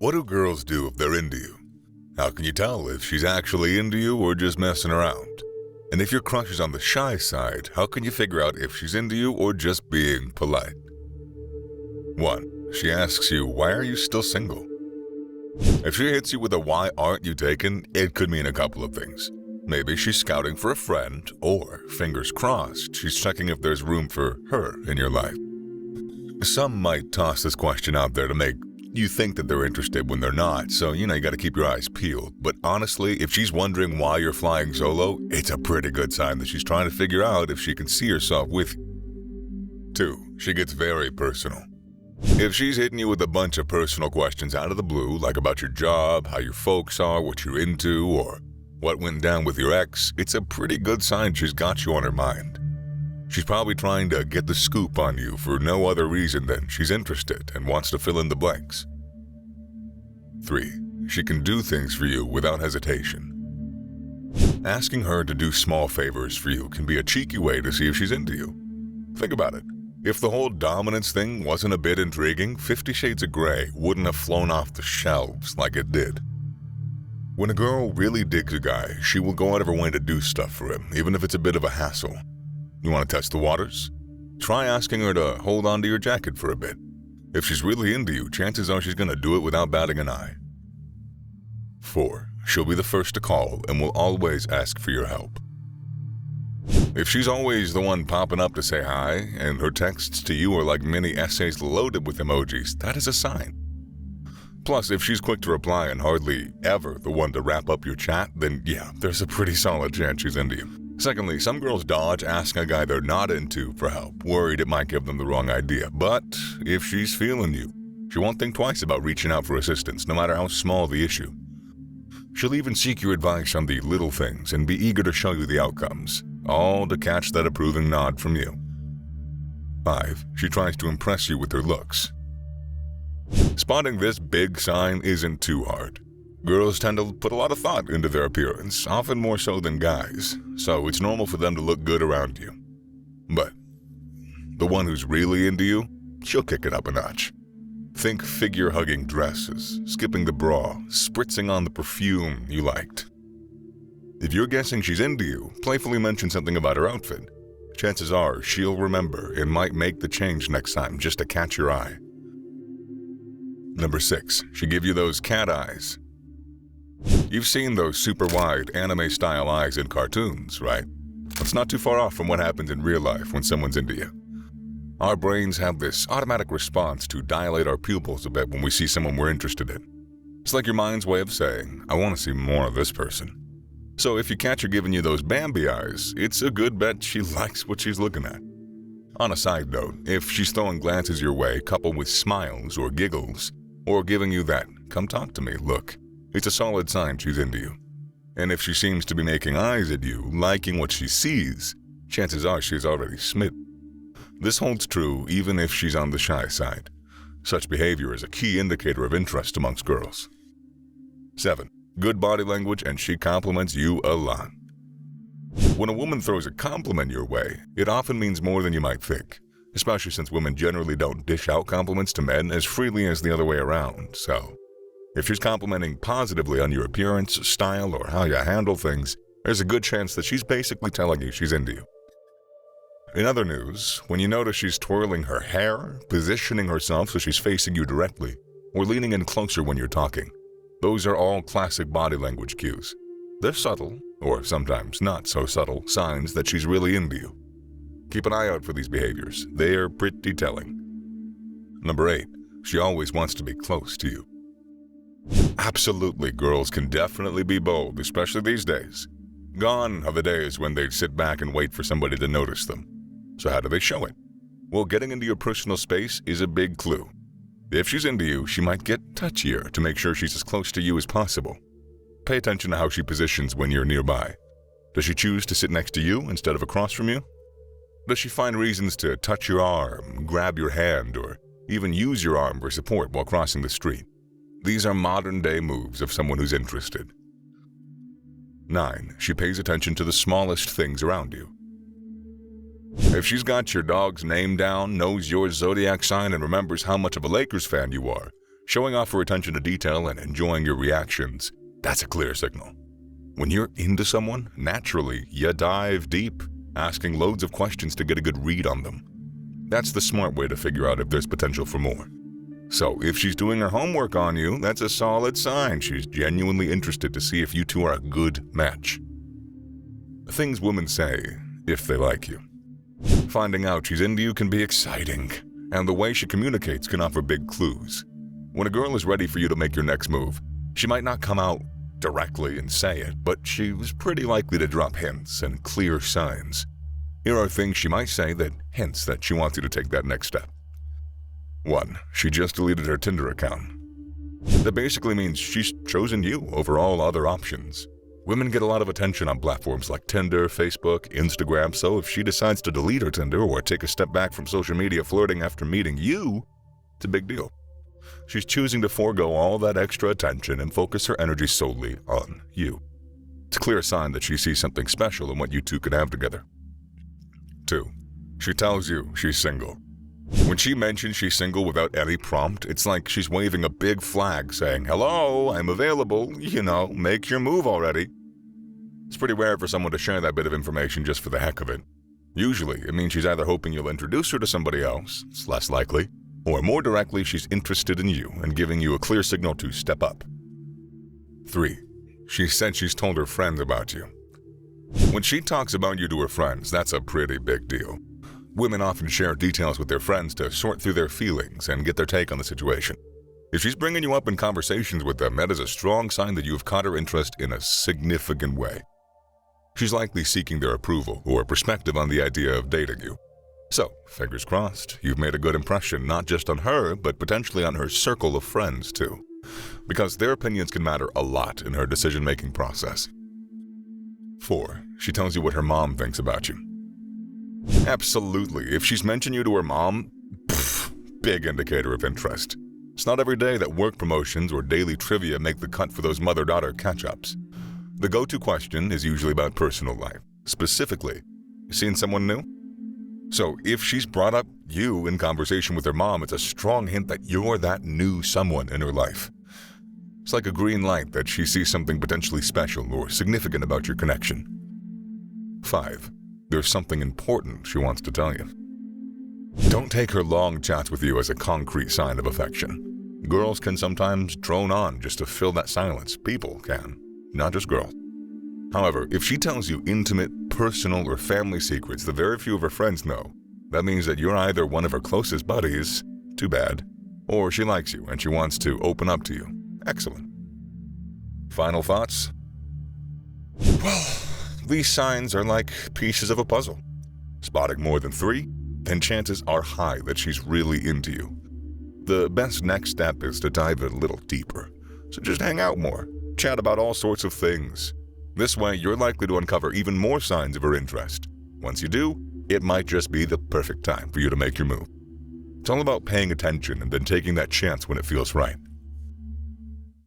What do girls do if they're into you? How can you tell if she's actually into you or just messing around? And if your crush is on the shy side, how can you figure out if she's into you or just being polite? 1. She asks you, why are you still single? If she hits you with a why aren't you taken, it could mean a couple of things. Maybe she's scouting for a friend, or, fingers crossed, she's checking if there's room for her in your life. Some might toss this question out there to make you think that they're interested when they're not, so you gotta keep your eyes peeled. But honestly, if she's wondering why you're flying solo, it's a pretty good sign that she's trying to figure out if she can see herself with you. 2. She gets very personal. If she's hitting you with a bunch of personal questions out of the blue, like about your job, how your folks are, what you're into, or what went down with your ex, it's a pretty good sign she's got you on her mind. She's probably trying to get the scoop on you for no other reason than she's interested and wants to fill in the blanks. 3. She can do things for you without hesitation. Asking her to do small favors for you can be a cheeky way to see if she's into you. Think about it. If the whole dominance thing wasn't a bit intriguing, 50 Shades of Grey wouldn't have flown off the shelves like it did. When a girl really digs a guy, she will go out of her way to do stuff for him, even if it's a bit of a hassle. You want to test the waters? Try asking her to hold onto your jacket for a bit. If she's really into you, chances are she's going to do it without batting an eye. 4. She'll be the first to call and will always ask for your help. If she's always the one popping up to say hi, and her texts to you are like mini essays loaded with emojis, that is a sign. Plus, if she's quick to reply and hardly ever the one to wrap up your chat, then yeah, there's a pretty solid chance she's into you. Secondly, some girls dodge asking a guy they're not into for help, worried it might give them the wrong idea. But if she's feeling you, she won't think twice about reaching out for assistance, no matter how small the issue. She'll even seek your advice on the little things and be eager to show you the outcomes, all to catch that approving nod from you. 5. She tries to impress you with her looks. Spotting this big sign isn't too hard. Girls tend to put a lot of thought into their appearance, often more so than guys, so it's normal for them to look good around you. But the one who's really into you, she'll kick it up a notch. Think figure-hugging dresses, skipping the bra, spritzing on the perfume you liked. If you're guessing she's into you, playfully mention something about her outfit. Chances are she'll remember and might make the change next time just to catch your eye. 6. She give you those cat eyes. You've seen those super wide anime-style eyes in cartoons, right? It's not too far off from what happens in real life when someone's into you. Our brains have this automatic response to dilate our pupils a bit when we see someone we're interested in. It's like your mind's way of saying, I want to see more of this person. So if you catch her giving you those Bambi eyes, it's a good bet she likes what she's looking at. On a side note, if she's throwing glances your way coupled with smiles or giggles, or giving you that come talk to me look, it's a solid sign she's into you. And if she seems to be making eyes at you, liking what she sees, chances are she's already smitten. This holds true even if she's on the shy side. Such behavior is a key indicator of interest amongst girls. 7. Good body language and she compliments you a lot. When a woman throws a compliment your way, it often means more than you might think, especially since women generally don't dish out compliments to men as freely as the other way around, so if she's complimenting positively on your appearance, style, or how you handle things, there's a good chance that she's basically telling you she's into you. In other news, when you notice she's twirling her hair, positioning herself so she's facing you directly, or leaning in closer when you're talking, those are all classic body language cues. They're subtle, or sometimes not so subtle, signs that she's really into you. Keep an eye out for these behaviors. They are pretty telling. 8. She always wants to be close to you. Absolutely, girls can definitely be bold, especially these days. Gone are the days when they'd sit back and wait for somebody to notice them. So how do they show it? Well, getting into your personal space is a big clue. If she's into you, she might get touchier to make sure she's as close to you as possible. Pay attention to how she positions when you're nearby. Does she choose to sit next to you instead of across from you? Does she find reasons to touch your arm, grab your hand, or even use your arm for support while crossing the street? These are modern-day moves of someone who's interested. 9. She pays attention to the smallest things around you. If she's got your dog's name down, knows your zodiac sign, and remembers how much of a Lakers fan you are, Showing off her attention to detail and enjoying your reactions, that's a clear signal. When you're into someone, naturally, you dive deep, asking loads of questions to get a good read on them. That's the smart way to figure out if there's potential for more. So if she's doing her homework on you, that's a solid sign she's genuinely interested to see if you two are a good match. Things women say if they like you. Finding out she's into you can be exciting, and the way she communicates can offer big clues. When a girl is ready for you to make your next move, she might not come out directly and say it, but she was pretty likely to drop hints and clear signs. Here are things she might say that hints that she wants you to take that next step. 1. She just deleted her Tinder account. That basically means she's chosen you over all other options. Women get a lot of attention on platforms like Tinder, Facebook, Instagram, so if she decides to delete her Tinder or take a step back from social media flirting after meeting you, it's a big deal. She's choosing to forego all that extra attention and focus her energy solely on you. It's a clear sign that she sees something special in what you two could have together. 2. She tells you she's single. When she mentions she's single without any prompt, it's like she's waving a big flag saying, "Hello, I'm available, make your move already." It's pretty rare for someone to share that bit of information just for the heck of it. Usually, it means she's either hoping you'll introduce her to somebody else, it's less likely, or more directly, she's interested in you and giving you a clear signal to step up. 3. She said she's told her friends about you. When she talks about you to her friends, that's a pretty big deal. Women often share details with their friends to sort through their feelings and get their take on the situation. If she's bringing you up in conversations with them, that is a strong sign that you have caught her interest in a significant way. She's likely seeking their approval or perspective on the idea of dating you. So, fingers crossed, you've made a good impression not just on her, but potentially on her circle of friends too, because their opinions can matter a lot in her decision-making process. 4. She tells you what her mom thinks about you. Absolutely, if she's mentioned you to her mom, big indicator of interest. It's not every day that work promotions or daily trivia make the cut for those mother-daughter catch-ups. The go-to question is usually about personal life. Specifically, seeing someone new? So if she's brought up you in conversation with her mom, it's a strong hint that you're that new someone in her life. It's like a green light that she sees something potentially special or significant about your connection. 5. There's something important she wants to tell you. Don't take her long chats with you as a concrete sign of affection. Girls can sometimes drone on just to fill that silence. People can, not just girls. However, if she tells you intimate, personal, or family secrets that very few of her friends know, that means that you're either one of her closest buddies, too bad, or she likes you and she wants to open up to you. Excellent. Final thoughts? Well, these signs are like pieces of a puzzle. Spotting more than 3, then chances are high that she's really into you. The best next step is to dive a little deeper. So just hang out more, chat about all sorts of things. This way, you're likely to uncover even more signs of her interest. Once you do, it might just be the perfect time for you to make your move. It's all about paying attention and then taking that chance when it feels right.